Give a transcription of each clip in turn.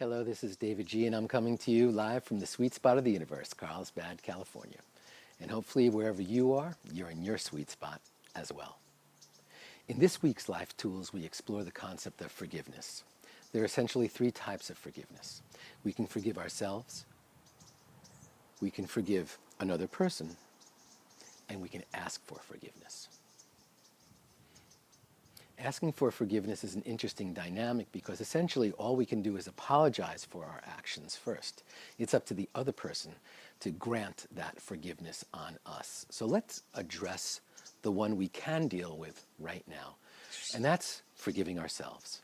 Hello, this is davidji, and I'm coming to you live from the sweet spot of the universe, Carlsbad, California. And hopefully wherever you are, you're in your sweet spot as well. In this week's Life Tools, we explore the concept of forgiveness. There are essentially three types of forgiveness. We can forgive ourselves, we can forgive another person, and we can ask for forgiveness. Asking for forgiveness is an interesting dynamic because essentially all we can do is apologize for our actions first. It's up to the other person to grant that forgiveness on us. So let's address the one we can deal with right now, and that's forgiving ourselves.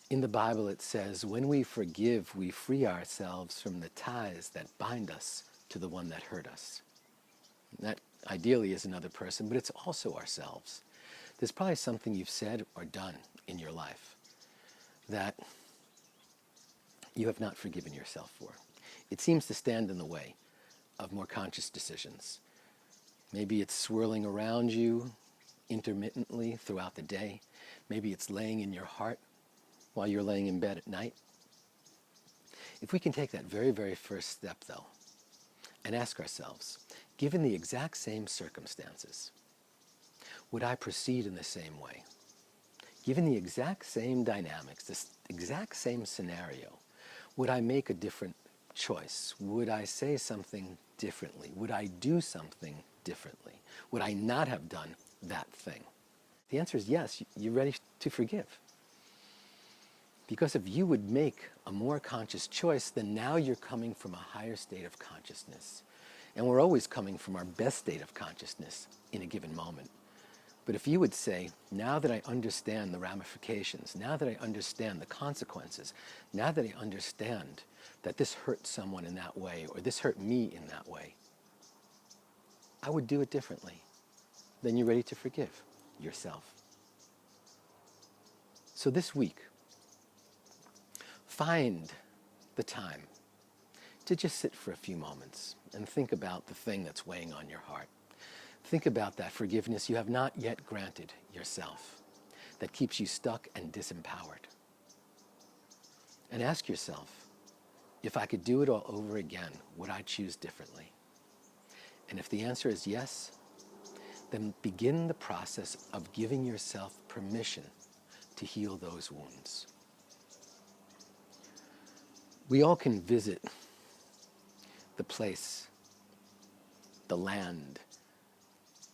In the Bible it says, when we forgive, we free ourselves from the ties that bind us to the one that hurt us. That ideally is another person, but it's also ourselves. There's probably something you've said or done in your life that you have not forgiven yourself for. It seems to stand in the way of more conscious decisions. Maybe it's swirling around you intermittently throughout the day. Maybe it's laying in your heart while you're laying in bed at night. If we can take that very, very first step, though, and ask ourselves, given the exact same circumstances, would I proceed in the same way? Given the exact same dynamics, this exact same scenario, would I make a different choice? Would I say something differently? Would I do something differently? Would I not have done that thing? The answer is yes, you're ready to forgive. Because if you would make a more conscious choice, then now you're coming from a higher state of consciousness. And we're always coming from our best state of consciousness in a given moment. But if you would say, now that I understand the ramifications, now that I understand the consequences, now that I understand that this hurt someone in that way, or this hurt me in that way, I would do it differently. Then you're ready to forgive yourself. So this week, find the time to just sit for a few moments and think about the thing that's weighing on your heart. Think about that forgiveness you have not yet granted yourself that keeps you stuck and disempowered. And ask yourself, if I could do it all over again, would I choose differently? And if the answer is yes, then begin the process of giving yourself permission to heal those wounds. We all can visit the place, the land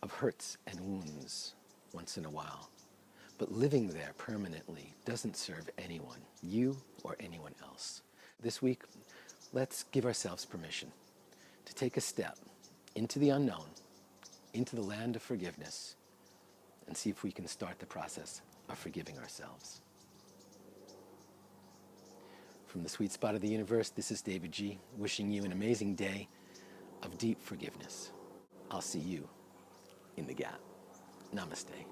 of hurts and wounds once in a while. But living there permanently doesn't serve anyone, you or anyone else. This week, let's give ourselves permission to take a step into the unknown, into the land of forgiveness, and see if we can start the process of forgiving ourselves. From the sweet spot of the universe, this is davidji, wishing you an amazing day of deep forgiveness. I'll see you in the gap. Namaste.